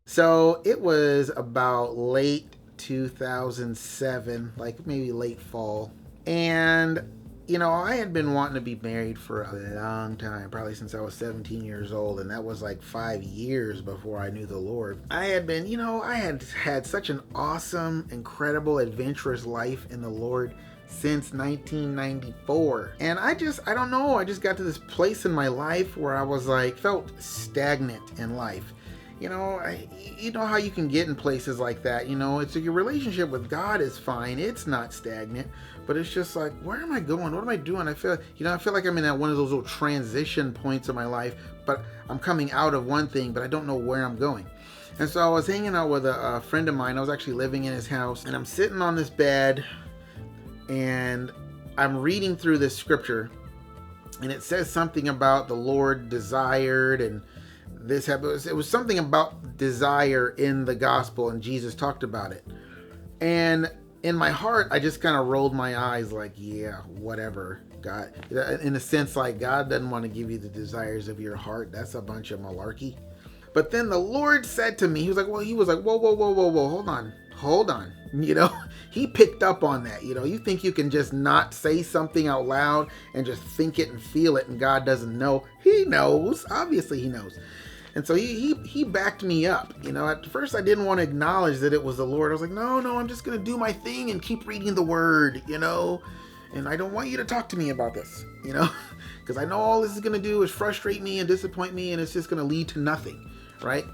So it was about late 2007, like maybe late fall. And, I had been wanting to be married for a long time, probably since I was 17 years old. And that was like 5 years before I knew the Lord. I had been, I had had such an awesome, incredible, adventurous life in the Lord since 1994. And I don't know, I just got to this place in my life where I was like, felt stagnant in life. You know how you can get in places like that. It's your relationship with God is fine. It's not stagnant, but it's just like, where am I going? What am I doing? I feel like I'm in that one of those little transition points of my life, but I'm coming out of one thing, but I don't know where I'm going. And so I was hanging out with a friend of mine. I was actually living in his house, and I'm sitting on this bed, and I'm reading through this scripture, and it says something about the Lord desired, and it was something about desire in the gospel, and Jesus talked about it. And in my heart, I just kind of rolled my eyes like, yeah, whatever, God. In a sense, like, God doesn't want to give you the desires of your heart. That's a bunch of malarkey. But then the Lord said to me, he was like, whoa, whoa, whoa, whoa, whoa, hold on. He picked up on that. You think you can just not say something out loud and just think it and feel it, and God doesn't know. He knows. Obviously, he knows. And so he backed me up. At first I didn't want to acknowledge that it was the Lord. I was like, no, I'm just going to do my thing and keep reading the word, and I don't want you to talk to me about this, because I know all this is going to do is frustrate me and disappoint me, and it's just going to lead to nothing, right?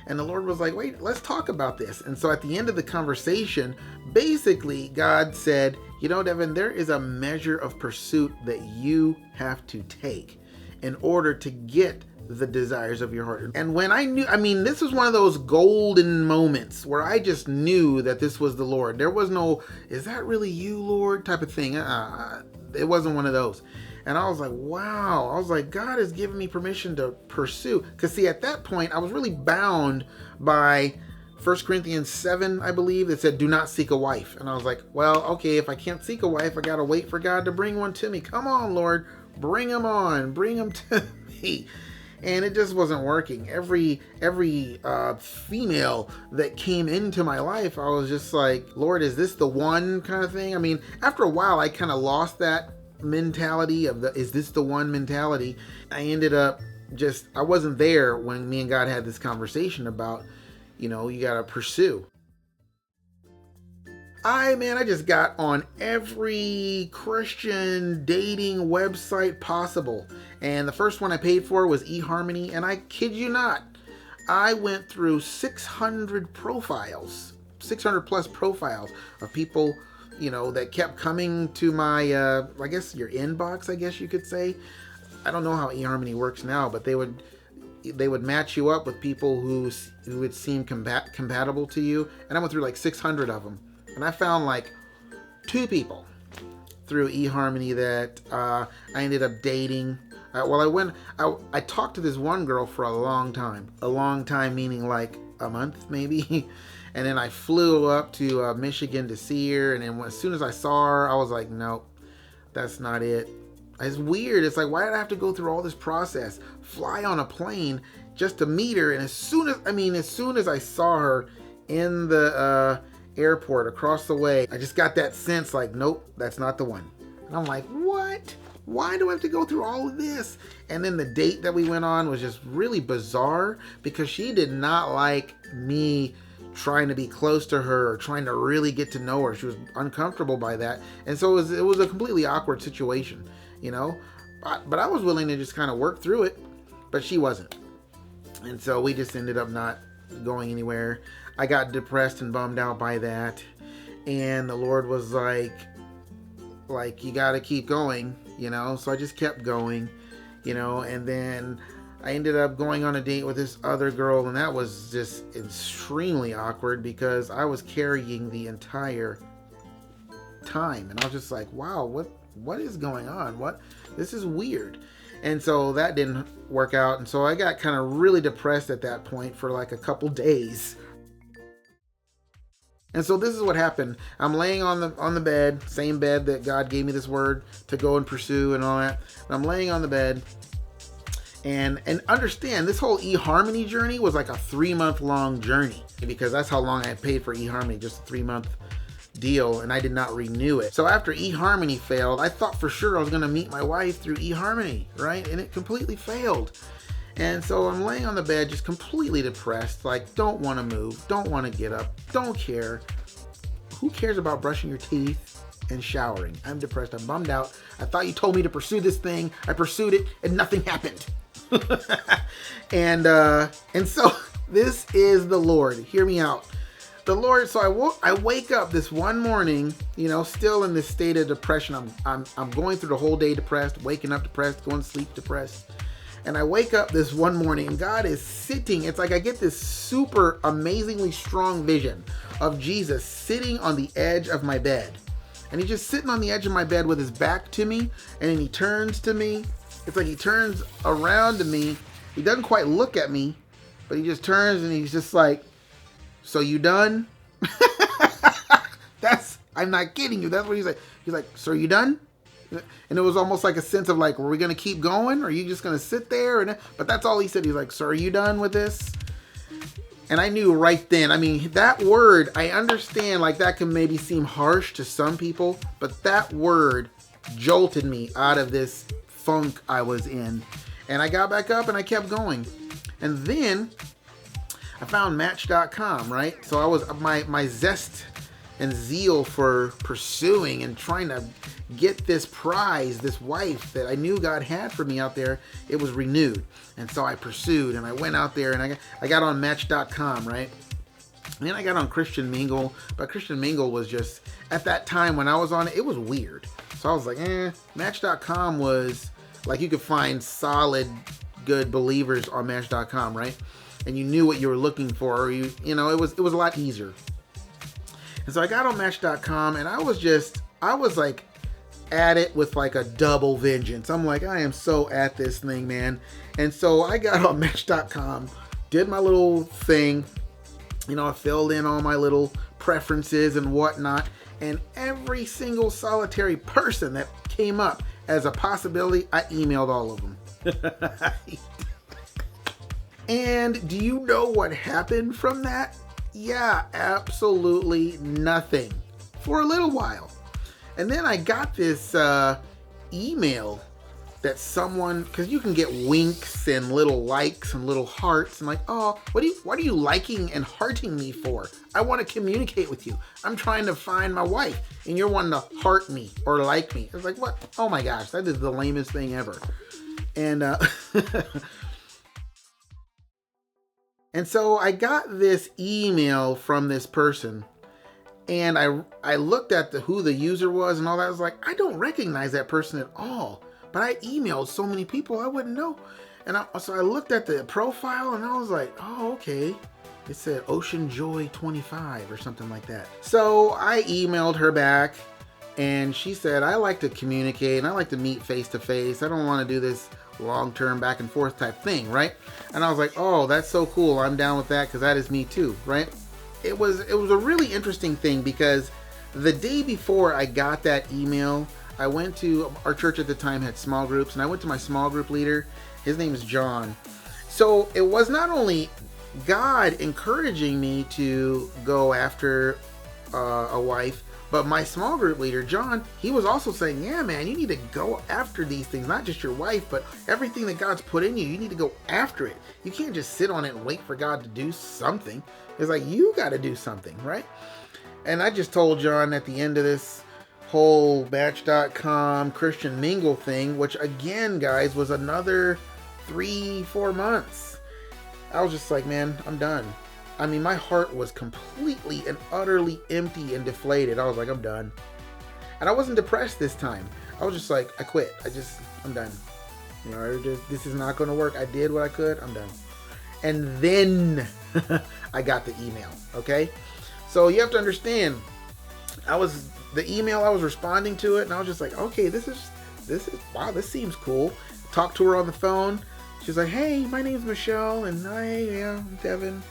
And the Lord was like, wait, let's talk about this. And so at the end of the conversation, basically God said, Devin, there is a measure of pursuit that you have to take in order to get the desires of your heart. And when this was one of those golden moments where I just knew that this was the Lord. There was no, is that really you, Lord, type of thing. It wasn't one of those. And I was like, wow. I was like, God has given me permission to pursue. Because see, at that point, I was really bound by 1 Corinthians 7, I believe, that said, do not seek a wife. And I was like, well, okay, if I can't seek a wife, I got to wait for God to bring one to me. Come on, Lord, bring them on, bring them to me. And it just wasn't working. Every female that came into my life, I was just like, Lord, is this the one kind of thing? After a while, I kind of lost that mentality of is this the one mentality. I ended up I wasn't there when me and God had this conversation about, you got to pursue. I just got on every Christian dating website possible. And the first one I paid for was eHarmony. And I kid you not, I went through 600 plus profiles of people, that kept coming to my, I guess your inbox, I guess you could say. I don't know how eHarmony works now, but they would match you up with people who would seem compatible to you. And I went through like 600 of them. And I found like 2 people through eHarmony that I ended up dating. I talked to this one girl for a long time. A long time meaning like a month maybe. And then I flew up to Michigan to see her. And then as soon as I saw her, I was like, nope, that's not it. It's weird. It's like, why did I have to go through all this process? Fly on a plane just to meet her. And as soon as I saw her in the airport across the way, I just got that sense like, nope, that's not the one. And I'm like, what? Why do I have to go through all of this? And then the date that we went on was just really bizarre because she did not like me trying to be close to her or trying to really get to know her. She was uncomfortable by that. And so it was a completely awkward situation, but I was willing to just kind of work through it, but she wasn't. And so we just ended up not going anywhere. I got depressed and bummed out by that. And the Lord was like, you got to keep going, So I just kept going, and then I ended up going on a date with this other girl, and that was just extremely awkward because I was carrying the entire time. And I was just like, wow, what is going on? This is weird. And so that didn't work out. And so I got kind of really depressed at that point for like a couple days. And so this is what happened. I'm laying on the bed, same bed that God gave me this word to go and pursue and all that. And I'm laying on the bed, And understand, this whole eHarmony journey was like a 3-month long journey, because that's how long I had paid for eHarmony, just a 3-month deal, and I did not renew it. So after eHarmony failed, I thought for sure I was going to meet my wife through eHarmony, right? And it completely failed. And so I'm laying on the bed just completely depressed, like don't want to move, don't want to get up, don't care. Who cares about brushing your teeth and showering? I'm depressed, I'm bummed out. I thought you told me to pursue this thing. I pursued it and nothing happened. and so this is the Lord. Hear me out. The Lord. So I wake up this one morning, still in this state of depression. I'm going through the whole day depressed, waking up depressed, going to sleep depressed. And I wake up this one morning and God is sitting. It's like I get this super amazingly strong vision of Jesus sitting on the edge of my bed. And he's just sitting on the edge of my bed with his back to me. And then he turns to me. It's like he turns around to me. He doesn't quite look at me, but he just turns and he's just like, so you done? I'm not kidding you. That's what he's like. He's like, so are you done? And it was almost like a sense of like, were we going to keep going? Or are you just going to sit there? But that's all he said. He's like, so are you done with this? And I knew right then, that word, I understand like that can maybe seem harsh to some people, but that word jolted me out of this funk I was in. And I got back up and I kept going. And then I found Match.com, right? So I was, my zest and zeal for pursuing and trying to get this prize, this wife that I knew God had for me out there, it was renewed. And so I pursued and I went out there and I got on Match.com, right? And then I got on Christian Mingle, but Christian Mingle was just, at that time when I was on it, it was weird. So I was like, Match.com was like, you could find solid, good believers on Match.com, right? And you knew what you were looking for, or it was a lot easier. And so I got on Match.com and I was like at it with like a double vengeance. I'm like, I am so at this thing, man. And so I got on Match.com, did my little thing, I filled in all my little preferences and whatnot, and every single solitary person that came up as a possibility, I emailed all of them. And do you know what happened from that? Yeah, absolutely nothing for a little while. And then I got this email that someone, because you can get winks and little likes and little hearts, and like, oh, what are you liking and hearting me for? I want to communicate with you. I'm trying to find my wife, and you're wanting to heart me or like me. It's like, what? Oh my gosh, that is the lamest thing ever. And and so I got this email from this person, and I looked at who the user was and all that. I was like, I don't recognize that person at all. But I emailed so many people I wouldn't know. And so I looked at the profile and I was like, oh, okay. It said Ocean Joy 25 or something like that. So I emailed her back and she said, I like to communicate and I like to meet face to face. I don't want to do this long-term back and forth type thing, right? And I was like, oh, that's so cool. I'm down with that because that is me too, right? It was a really interesting thing because the day before I got that email, I went to, our church at the time had small groups, and I went to my small group leader. His name is John. So it was not only God encouraging me to go after a wife, but my small group leader, John, he was also saying, yeah, man, you need to go after these things, not just your wife, but everything that God's put in you. You need to go after it. You can't just sit on it and wait for God to do something. It's like, you got to do something, right? And I just told John at the end of this whole Match.com Christian Mingle thing, which again, guys, was another 3-4 months. I was just like, man, I'm done. My heart was completely and utterly empty and deflated. I was like, I'm done. And I wasn't depressed this time. I was just like, I quit. I'm done. This is not going to work. I did what I could. I'm done. And then I got the email. Okay. So you have to understand, the email, I was responding to it and I was just like, okay, this is wow, this seems cool. Talked to her on the phone. She's like, hey, my name's Michelle and I'm Devin.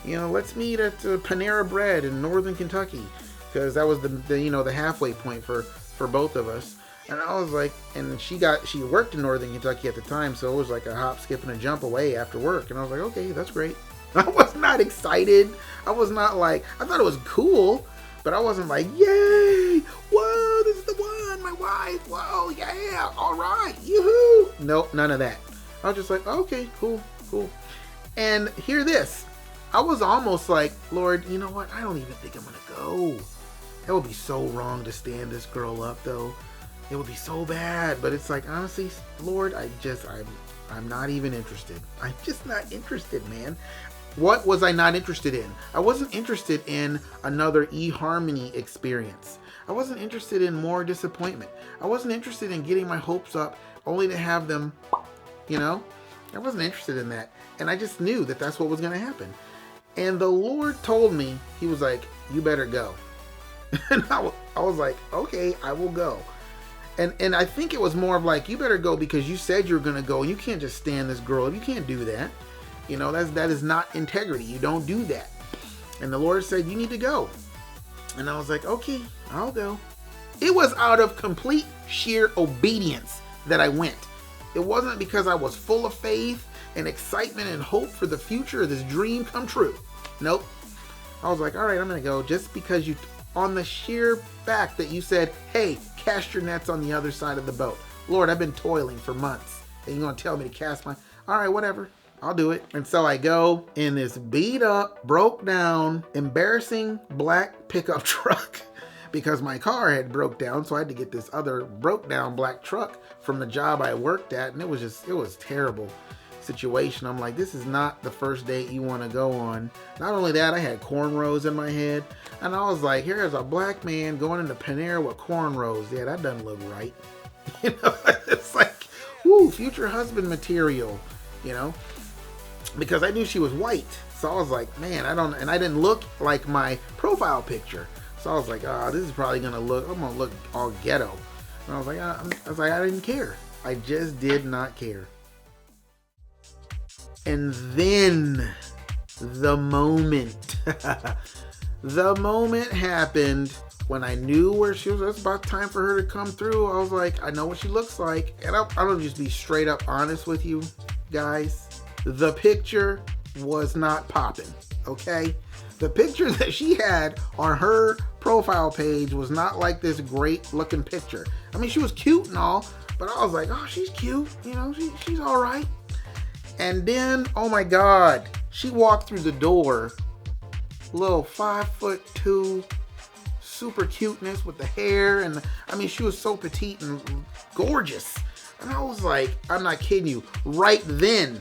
Let's meet at Panera Bread in Northern Kentucky, because that was the halfway point for both of us. And I was like, and she worked in Northern Kentucky at the time, so it was like a hop, skip, and a jump away after work. And I was like, okay, that's great. I was not excited. I was not like, I thought it was cool, but I wasn't like, yay, whoa, this is the one, my wife, whoa, yeah, all right, yoo-hoo. Nope, none of that. I was just like, okay, cool. And hear this. I was almost like, Lord, you know what? I don't even think I'm going to go. That would be so wrong to stand this girl up, though. It would be so bad. But it's like, honestly, Lord, I'm not even interested. I'm just not interested, man. What was I not interested in? I wasn't interested in another eHarmony experience. I wasn't interested in more disappointment. I wasn't interested in getting my hopes up only to have them, I wasn't interested in that. And I just knew that that's what was going to happen. And the Lord told me, he was like, you better go. And I was like, okay, I will go. And I think it was more of like, you better go because you said you're going to go. You can't just stand this girl. You can't do that. That is not integrity. You don't do that. And the Lord said, you need to go. And I was like, okay, I'll go. It was out of complete sheer obedience that I went. It wasn't because I was full of faith and excitement and hope for the future of this dream come true. Nope. I was like, all right, I'm going to go just because on the sheer fact that you said, hey, cast your nets on the other side of the boat. Lord, I've been toiling for months and you're going to tell me to cast all right, whatever. I'll do it. And so I go in this beat up, broke down, embarrassing black pickup truck because my car had broke down. So I had to get this other broke down black truck from the job I worked at. And it was terrible situation. I'm like, this is not the first date you want to go on. Not only that, I had cornrows in my head. And I was like, here's a black man going into Panera with cornrows. Yeah, that doesn't look right. It's like, woo, future husband material, because I knew she was white. So I was like, man, I didn't look like my profile picture. So I was like, this is probably I'm going to look all ghetto. And I was like, I didn't care. I just did not care. And then the moment happened when I knew where she was. It was about time for her to come through. I was like, I know what she looks like. And I'll just be straight up honest with you guys. The picture was not popping, okay? The picture that she had on her profile page was not like this great looking picture. I mean, she was cute and all, but I was like, oh, she's cute. She's all right. And then, oh my God, she walked through the door, little 5'2", super cuteness with the hair. And she was so petite and gorgeous. And I was like, I'm not kidding you. Right then,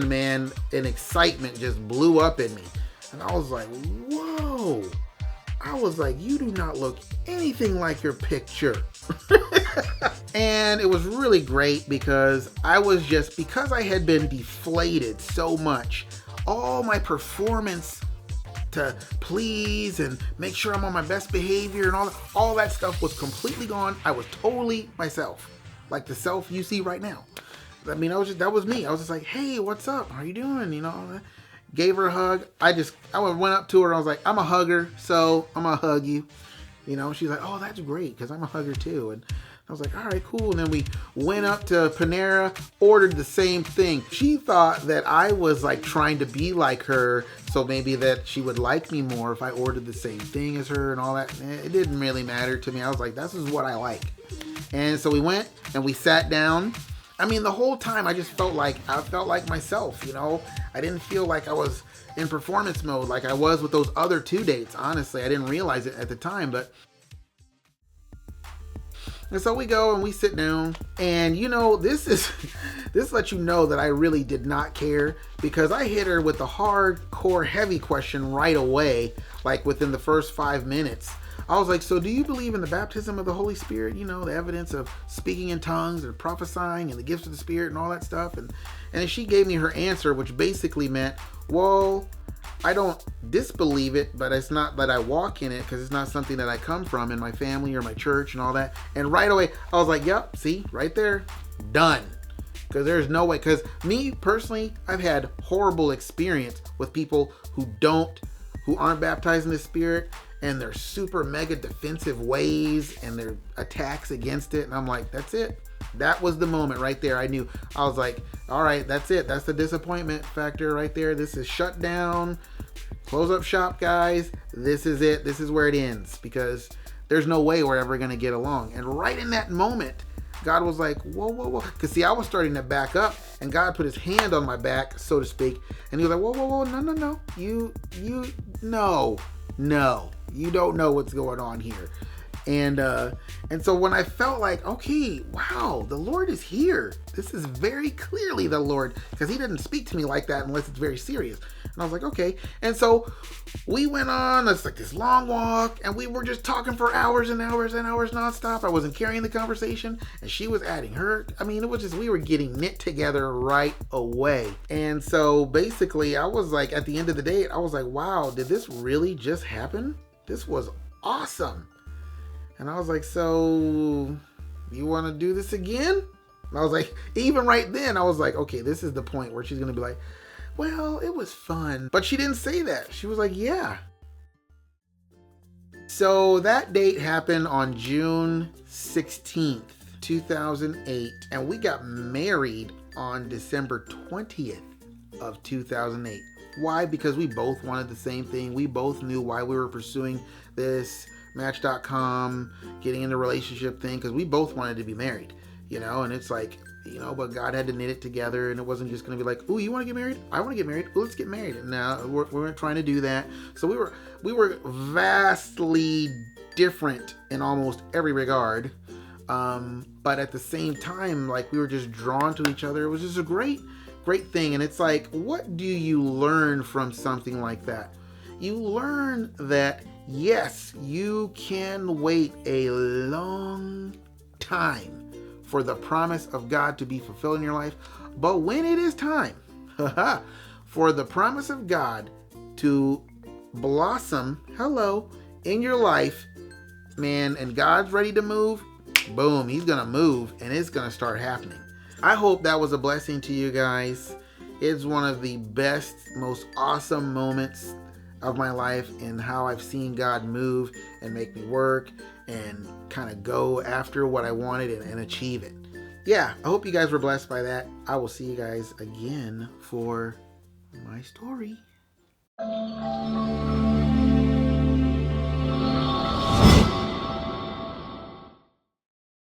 man, an excitement just blew up in me. And I was like, whoa. I was like, you do not look anything like your picture. And it was really great because because I had been deflated so much, all my performance to please and make sure I'm on my best behavior and all that stuff was completely gone. I was totally myself, like the self you see right now. That was me. I was just like, hey, what's up? How you doing? Gave her a hug. I went up to her. I was like, I'm a hugger, so I'm gonna hug you. She's like, oh, that's great, because I'm a hugger too. And I was like, all right, cool. And then we went up to Panera, ordered the same thing. She thought that I was like trying to be like her, so maybe that she would like me more if I ordered the same thing as her and all that. It didn't really matter to me. I was like, this is what I like. And so we went and we sat down. The whole time I felt like myself, I didn't feel like I was in performance mode like I was with those other 2 dates. Honestly, I didn't realize it at the time, and so we go and we sit down, and this lets you know that I really did not care, because I hit her with the hardcore heavy question right away, like within the first 5 minutes. I was like, so do you believe in the baptism of the Holy Spirit? The evidence of speaking in tongues or prophesying and the gifts of the Spirit and all that stuff. And she gave me her answer, which basically meant, well, I don't disbelieve it, but it's not that I walk in it, because it's not something that I come from in my family or my church and all that. And right away, I was like, yep, see, right there, done. Because there's no way, because me personally, I've had horrible experience with people who aren't baptized in the Spirit. and their super mega defensive ways and their attacks against it. And I'm like, that's it. That was the moment right there. I knew. I was like, all right, that's it. That's the disappointment factor right there. This is shut down. Close up shop, guys. This is it. This is where it ends, because there's no way we're ever going to get along. And right in that moment, God was like, whoa, whoa, whoa. Because see, I was starting to back up, and God put his hand on my back, so to speak. And he was like, whoa, whoa, whoa, no. No. You don't know what's going on here. And so when I felt like, okay, wow, the Lord is here. This is very clearly the Lord, because he didn't speak to me like that unless it's very serious. And I was like, okay. And so we went on, it's like this long walk, and we were just talking for hours and hours and hours nonstop. I wasn't carrying the conversation, and she was adding her. I mean, it was just, we were getting knit together right away. And so basically I was like, at the end of the day, I was like, wow, did this really just happen? This was awesome. And I was like, so you want to do this again? And I was like, even right then, I was like, okay, this is the point where she's going to be like, well, it was fun. But she didn't say that. She was like, yeah. So that date happened on June 16th, 2008. And we got married on December 20th of 2008. Why? Because we both wanted the same thing. We both knew why we were pursuing this Match.com, getting in the relationship thing, because we both wanted to be married, and it's like, but God had to knit it together, and it wasn't just going to be like, ooh, you want to get married? I want to get married. Ooh, let's get married. And now we weren't trying to do that. So we were vastly different in almost every regard. But at the same time, like, we were just drawn to each other. It was just a great thing. And it's like, what do you learn from something like that? You learn that, yes, you can wait a long time for the promise of God to be fulfilled in your life. But when it is time for the promise of God to blossom, in your life, man, and God's ready to move, boom, he's going to move, and it's going to start happening. I hope that was a blessing to you guys. It's one of the best, most awesome moments of my life, and how I've seen God move and make me work and kind of go after what I wanted and achieve it. Yeah, I hope you guys were blessed by that. I will see you guys again for my story.